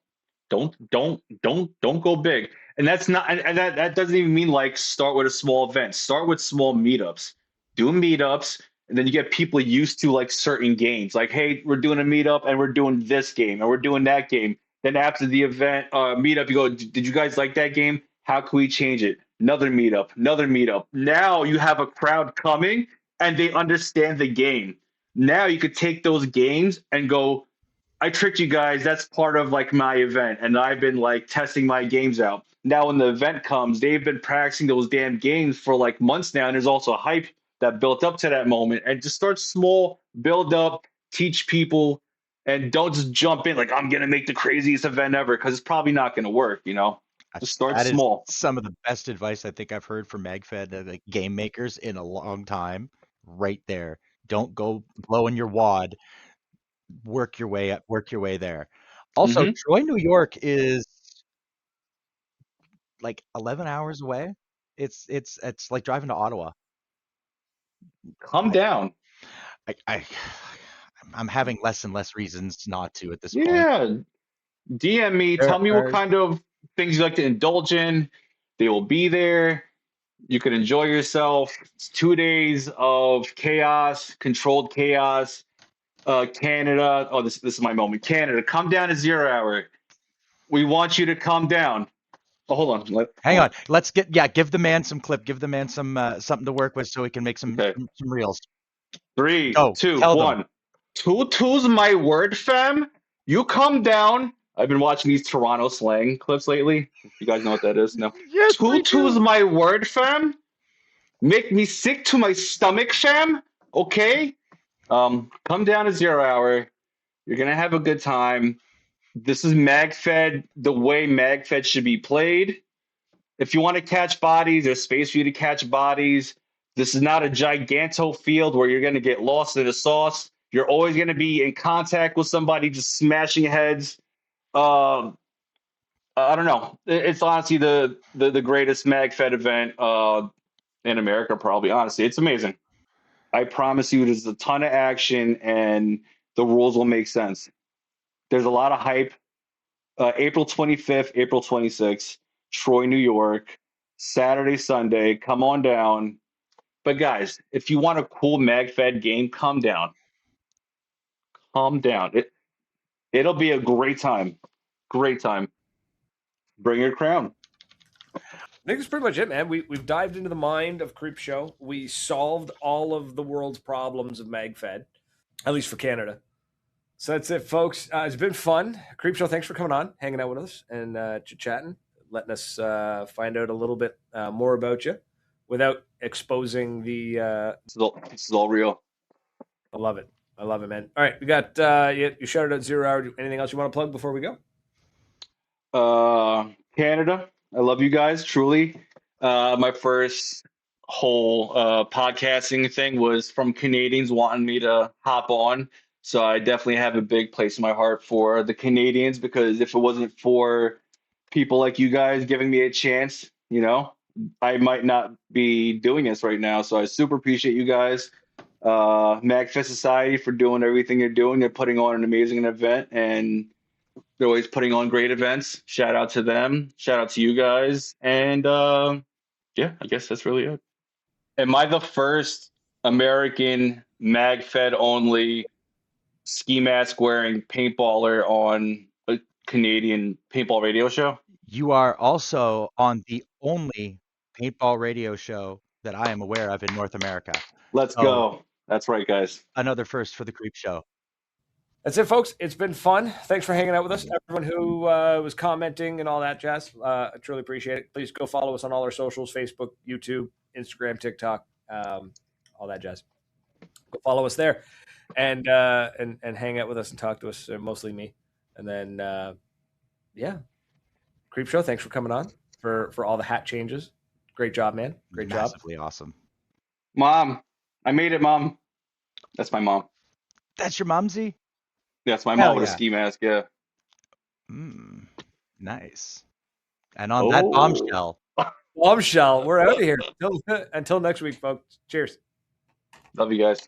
Don't go big. And that's not and that doesn't even mean like start with a small event. Start with small meetups. Do meetups, and then you get people used to like certain games. Like, hey, we're doing a meetup and we're doing this game and we're doing that game. Then after the event meetup, you go, did you guys like that game? How can we change it? Another meetup, another meetup. Now you have a crowd coming and they understand the game. Now you could take those games and go, I tricked you guys. That's part of like my event. And I've been like testing my games out. Now when the event comes, they've been practicing those damn games for like months now. And there's also hype that built up to that moment. And just start small, build up, teach people, and don't just jump in like I'm gonna make the craziest event ever, because it's probably not gonna work, Just start That small. is some of the best advice I think I've heard from Magfed, like game makers, in a long time. Right there. Don't go blowing your wad. Work your way up. Work your way there. Also, Troy, New York is like 11 hours away. It's like driving to Ottawa. Come down. I'm having less and less reasons not to at this point. Yeah. DM me. Tell me what kind of things you like to indulge in. They will be there. You can enjoy yourself. It's 2 days of chaos, controlled chaos. Canada. Oh, this is my moment. Canada, come down to 0 hour. We want you to come down. Oh, hold on. Hang on. Let's give the man some clip. Give the man some something to work with so he can make some reels. 3, Go. 2, Tell 1. them. Two's my word, fam. You come down. I've been watching these Toronto slang clips lately. You guys know what that is? No. Yes, Two's my word, fam. Make me sick to my stomach, fam. Okay. Come down to 0 hour. You're gonna have a good time. This is MagFed, the way MagFed should be played. If you want to catch bodies, there's space for you to catch bodies. This is not a giganto field where you're going to get lost in the sauce. You're always going to be in contact with somebody just smashing heads. I don't know. It's honestly the greatest MagFed event in America, probably. Honestly, it's amazing. I promise you, there's a ton of action and the rules will make sense. There's a lot of hype. April 25th, April 26th, Troy, New York, Saturday, Sunday. Come on down. But guys, if you want a cool MagFed game, come down. Calm down. It'll be a great time. Great time. Bring your crown. I think that's pretty much it, man. We've dived into the mind of Creepshow. We solved all of the world's problems of MagFed, at least for Canada. So that's it, folks. It's been fun. Creepshow, thanks for coming on, hanging out with us, and chit-chatting, letting us find out a little bit more about you. without exposing the. This is all real. I love it. I love it, man. All right, we got you shouted out 0 Hour. Anything else you want to plug before we go? Canada, I love you guys truly. My first whole podcasting thing was from Canadians wanting me to hop on. So I definitely have a big place in my heart for the Canadians, because if it wasn't for people like you guys giving me a chance, I might not be doing this right now. So I super appreciate you guys. MagFest Society for doing everything you're doing. They're putting on an amazing event, and they're always putting on great events. Shout out to them. Shout out to you guys. And yeah, I guess that's really it. Am I the first American MagFed only ski mask wearing paintballer on a Canadian paintball radio show? You are also on the only paintball radio show that I am aware of in North America. Let's go. That's right, guys. Another first for the Creepshow. That's it, folks. It's been fun. Thanks for hanging out with us. Everyone who was commenting and all that jazz, I truly appreciate it. Please go follow us on all our socials: Facebook, YouTube, Instagram, TikTok, all that jazz. Go follow us there, and hang out with us and talk to us. Mostly me, and then yeah, Creepshow. Thanks for coming on for all the hat changes. Great job, man. Great job. Massively awesome. Mom, I made it, Mom. That's my mom. That's your mumsy? That's my Hell mom with yeah. a ski mask, yeah. Nice. And on that bombshell. Bombshell. We're out of here. Until next week, folks. Cheers. Love you guys.